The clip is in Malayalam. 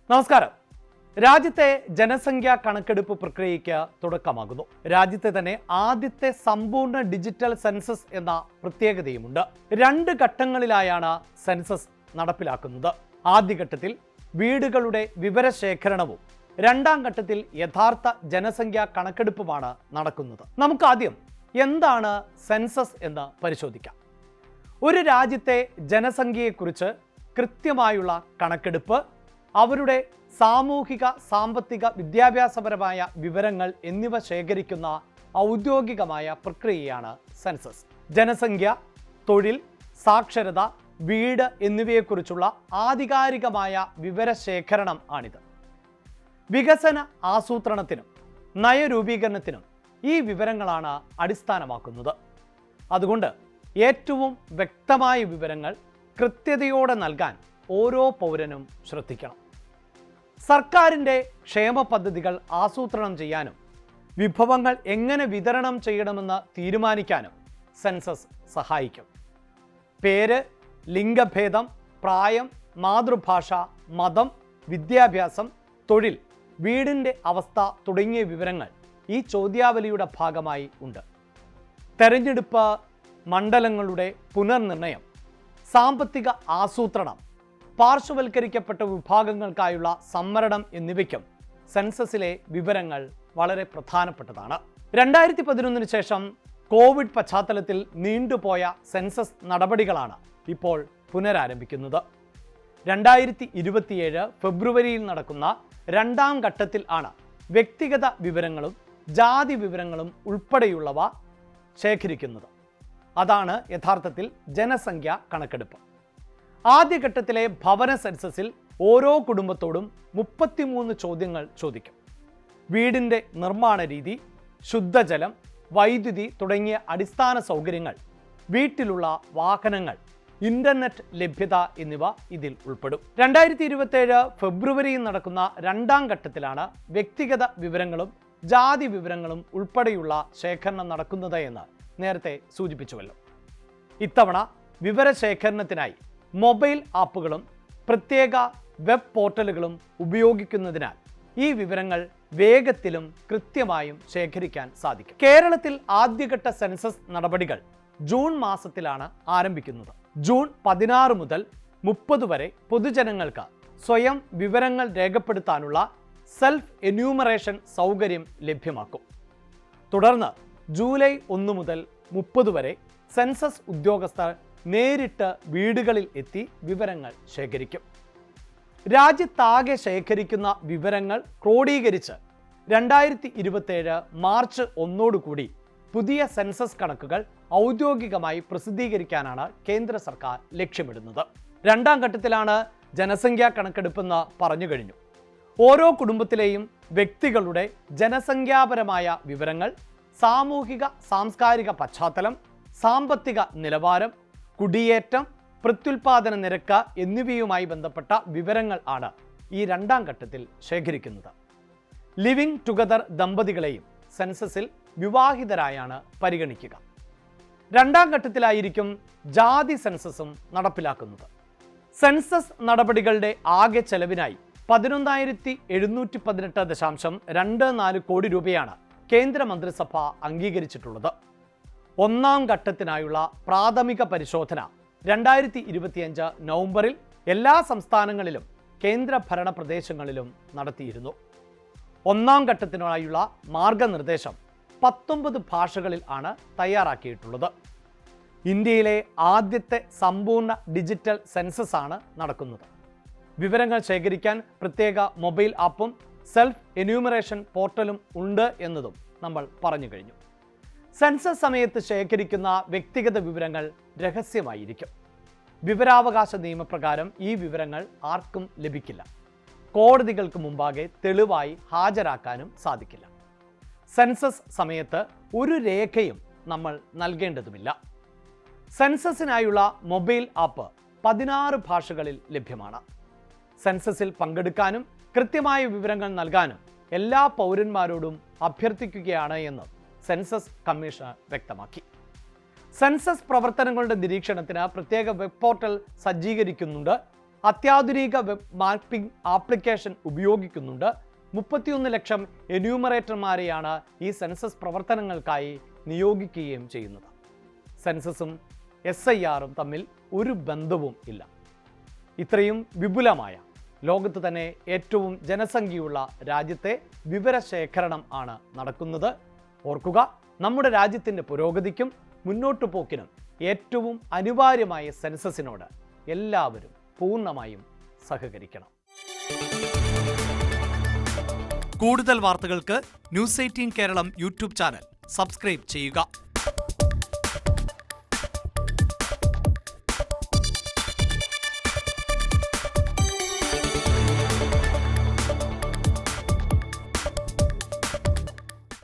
നമസ്കാരം. രാജ്യത്തെ ജനസംഖ്യാ കണക്കെടുപ്പ് പ്രക്രിയയ്ക്ക് തുടക്കമാകുന്നു. രാജ്യത്തെ തന്നെ ആദ്യത്തെ സമ്പൂർണ്ണ ഡിജിറ്റൽ സെൻസസ് എന്ന പ്രത്യേകതയുമുണ്ട്. 2 ഘട്ടങ്ങളിലായാണ് സെൻസസ് നടപ്പിലാക്കുന്നത്. ആദ്യഘട്ടത്തിൽ വീടുകളുടെ വിവരശേഖരണവും 2ാം ഘട്ടത്തിൽ യഥാർത്ഥ ജനസംഖ്യാ കണക്കെടുപ്പുമാണ് നടക്കുന്നത്. നമുക്കാദ്യം എന്താണ് സെൻസസ് എന്ന് പരിശോധിക്കാം. ഒരു രാജ്യത്തെ ജനസംഖ്യയെക്കുറിച്ച് കൃത്യമായുള്ള കണക്കെടുപ്പ്, അവരുടെ സാമൂഹിക, സാമ്പത്തിക, വിദ്യാഭ്യാസപരമായ വിവരങ്ങൾ എന്നിവ ശേഖരിക്കുന്ന ഔദ്യോഗികമായ പ്രക്രിയയാണ് സെൻസസ്. ജനസംഖ്യ, തൊഴിൽ, സാക്ഷരത, വീട് എന്നിവയെക്കുറിച്ചുള്ള ആധികാരികമായ വിവരശേഖരണം ആണിത്. വികസന ആസൂത്രണത്തിനും നയരൂപീകരണത്തിനും ഈ വിവരങ്ങളാണ് അടിസ്ഥാനമാക്കുന്നത്. അതുകൊണ്ട് ഏറ്റവും വ്യക്തമായ വിവരങ്ങൾ കൃത്യതയോടെ നൽകാൻ ഓരോ പൗരനും ശ്രദ്ധിക്കണം. സർക്കാരിൻ്റെ ക്ഷേമ പദ്ധതികൾ ആസൂത്രണം ചെയ്യാനും വിഭവങ്ങൾ എങ്ങനെ വിതരണം ചെയ്യണമെന്ന് തീരുമാനിക്കാനും സെൻസസ് സഹായിക്കും. പേര്, ലിംഗഭേദം, പ്രായം, മാതൃഭാഷ, മതം, വിദ്യാഭ്യാസം, തൊഴിൽ, വീടിൻ്റെ അവസ്ഥ തുടങ്ങിയ വിവരങ്ങൾ ഈ ചോദ്യാവലിയുടെ ഭാഗമായി ഉണ്ട്. തെരഞ്ഞെടുപ്പ്, മണ്ഡലങ്ങളുടെ പുനർനിർണയം, സാമ്പത്തിക ആസൂത്രണം, പാർശ്വവൽക്കരിക്കപ്പെട്ട വിഭാഗങ്ങൾക്കായുള്ള സംവരണം എന്നിവയ്ക്കും സെൻസസിലെ വിവരങ്ങൾ വളരെ പ്രധാനപ്പെട്ടതാണ്. 2011 ശേഷം കോവിഡ് പശ്ചാത്തലത്തിൽ നീണ്ടുപോയ സെൻസസ് നടപടികളാണ് ഇപ്പോൾ പുനരാരംഭിക്കുന്നത്. 2027 ഫെബ്രുവരിയിൽ നടക്കുന്ന 2ാം ഘട്ടത്തിൽ ആണ് വ്യക്തിഗത വിവരങ്ങളും ജാതി വിവരങ്ങളും ഉൾപ്പെടെയുള്ളവ ശേഖരിക്കുന്നത്. അതാണ് യഥാർത്ഥത്തിൽ ജനസംഖ്യാ കണക്കെടുപ്പ്. ആദ്യഘട്ടത്തിലെ ഭവന സെൻസസിൽ ഓരോ കുടുംബത്തോടും 33 ചോദ്യങ്ങൾ ചോദിക്കും. വീടിൻ്റെ നിർമ്മാണ രീതി, ശുദ്ധജലം, വൈദ്യുതി തുടങ്ങിയ അടിസ്ഥാന സൗകര്യങ്ങൾ, വീട്ടിലുള്ള വാഹനങ്ങൾ, ഇന്റർനെറ്റ് ലഭ്യത എന്നിവ ഇതിൽ ഉൾപ്പെടും. 2027 ഫെബ്രുവരിയിൽ നടക്കുന്ന 2ാം ഘട്ടത്തിലാണ് വ്യക്തിഗത വിവരങ്ങളും ജാതി വിവരങ്ങളും ഉൾപ്പെടെയുള്ള ശേഖരണം നടക്കുന്നത് എന്ന് നേരത്തെ സൂചിപ്പിച്ചുവല്ലോ. ഇത്തവണ വിവരശേഖരണത്തിനായി മൊബൈൽ ആപ്പുകളും പ്രത്യേക വെബ് പോർട്ടലുകളും ഉപയോഗിക്കുന്നതിനാൽ ഈ വിവരങ്ങൾ വേഗത്തിലും കൃത്യമായും ശേഖരിക്കാൻ സാധിക്കും. കേരളത്തിൽ ആദ്യഘട്ട സെൻസസ് നടപടികൾ ജൂൺ മാസത്തിലാണ് ആരംഭിക്കുന്നത്. ജൂൺ 16 മുതൽ 30 വരെ പൊതുജനങ്ങൾക്ക് സ്വയം വിവരങ്ങൾ രേഖപ്പെടുത്താനുള്ള സെൽഫ് എന്യൂമറേഷൻ സൗകര്യം ലഭ്യമാക്കും. തുടർന്ന് ജൂലൈ 1 മുതൽ 30 വരെ സെൻസസ് ഉദ്യോഗസ്ഥർ നേരിട്ട് വീടുകളിൽ എത്തി വിവരങ്ങൾ ശേഖരിക്കും. രാജ്യത്താകെ ശേഖരിക്കുന്ന വിവരങ്ങൾ ക്രോഡീകരിച്ച് 2027 മാർച്ച് 1 പുതിയ സെൻസസ് കണക്കുകൾ ഔദ്യോഗികമായി പ്രസിദ്ധീകരിക്കാനാണ് കേന്ദ്ര സർക്കാർ ലക്ഷ്യമിടുന്നത്. 2ാം ഘട്ടത്തിലാണ് ജനസംഖ്യാ കണക്കെടുപ്പെന്ന് പറഞ്ഞു കഴിഞ്ഞു. ഓരോ കുടുംബത്തിലെയും വ്യക്തികളുടെ ജനസംഖ്യാപരമായ വിവരങ്ങൾ, സാമൂഹിക സാംസ്കാരിക പശ്ചാത്തലം, സാമ്പത്തിക നിലവാരം, കുടിയേറ്റം, പ്രത്യുൽപാദന നിരക്ക് എന്നിവയുമായി ബന്ധപ്പെട്ട വിവരങ്ങൾ ആണ് ഈ 2ാം ഘട്ടത്തിൽ ശേഖരിക്കുന്നത്. ലിവിംഗ് ടുഗദർ ദമ്പതികളെയും സെൻസസിൽ വിവാഹിതരായാണ് പരിഗണിക്കുക. 2ാം ഘട്ടത്തിലായിരിക്കും ജാതി സെൻസസും നടപ്പിലാക്കുന്നത്. സെൻസസ് നടപടികളുടെ ആകെ ചെലവിനായി 11,718.24 കോടി രൂപയാണ് കേന്ദ്ര മന്ത്രിസഭ അംഗീകരിച്ചിട്ടുള്ളത്. 1ാം ഘട്ടത്തിനായുള്ള പ്രാഥമിക പരിശോധന 2025 നവംബറിൽ എല്ലാ സംസ്ഥാനങ്ങളിലും കേന്ദ്രഭരണ പ്രദേശങ്ങളിലും നടത്തിയിരുന്നു. 1ാം ഘട്ടത്തിനായുള്ള മാർഗനിർദ്ദേശം 19 ഭാഷകളിൽ ആണ് തയ്യാറാക്കിയിട്ടുള്ളത്. ഇന്ത്യയിലെ ആദ്യത്തെ സമ്പൂർണ്ണ ഡിജിറ്റൽ സെൻസസ് ആണ് നടക്കുന്നത്. വിവരങ്ങൾ ശേഖരിക്കാൻ പ്രത്യേക മൊബൈൽ ആപ്പും സെൽഫ് എന്യൂമറേഷൻ പോർട്ടലും ഉണ്ട് എന്നതും നമ്മൾ പറഞ്ഞു കഴിഞ്ഞു. സെൻസസ് സമയത്ത് ശേഖരിക്കുന്ന വ്യക്തിഗത വിവരങ്ങൾ രഹസ്യമായിരിക്കും. വിവരാവകാശ നിയമപ്രകാരം ഈ വിവരങ്ങൾ ആർക്കും ലഭിക്കില്ല. കോടതികൾക്ക് മുമ്പാകെ തെളിവായി ഹാജരാക്കാനും സാധിക്കില്ല. സെൻസസ് സമയത്ത് ഒരു രേഖയും നമ്മൾ നൽകേണ്ടതുമില്ല. സെൻസസിനായുള്ള മൊബൈൽ ആപ്പ് 16 ഭാഷകളിൽ ലഭ്യമാണ്. സെൻസസിൽ പങ്കെടുക്കാനും കൃത്യമായ വിവരങ്ങൾ നൽകാനും എല്ലാ പൗരന്മാരോടും അഭ്യർത്ഥിക്കുകയാണ് എന്ന് സെൻസസ് കമ്മീഷൻ വ്യക്തമാക്കി. സെൻസസ് പ്രവർത്തനങ്ങളുടെ നിരീക്ഷണത്തിന് പ്രത്യേക വെബ് പോർട്ടൽ സജ്ജീകരിക്കുന്നുണ്ട്. അത്യാധുനിക വെബ് മാപ്പിംഗ് ആപ്ലിക്കേഷൻ ഉപയോഗിക്കുന്നുണ്ട്. 31 ലക്ഷം എന്യൂമറേറ്റർമാരെയാണ് ഈ സെൻസസ് പ്രവർത്തനങ്ങൾക്കായി നിയോഗിക്കുകയും ചെയ്യുന്നത്. സെൻസസും SIRും തമ്മിൽ ഒരു ബന്ധവും ഇല്ല. ഇത്രയും വിപുലമായ ലോകത്ത് തന്നെ ഏറ്റവും ജനസംഖ്യയുള്ള രാജ്യത്തെ വിവരശേഖരണം ആണ് നടക്കുന്നത്. ഓർക്കുക, നമ്മുടെ രാജ്യത്തിൻ്റെ പുരോഗതിക്കും മുന്നോട്ടു പോക്കിനും ഏറ്റവും അനിവാര്യമായ സെൻസസിനോട് എല്ലാവരും പൂർണ്ണമായും സഹകരിക്കണം. കൂടുതൽ വാർത്തകൾക്ക് News 18 Keralam YouTube channel subscribe ചെയ്യുക.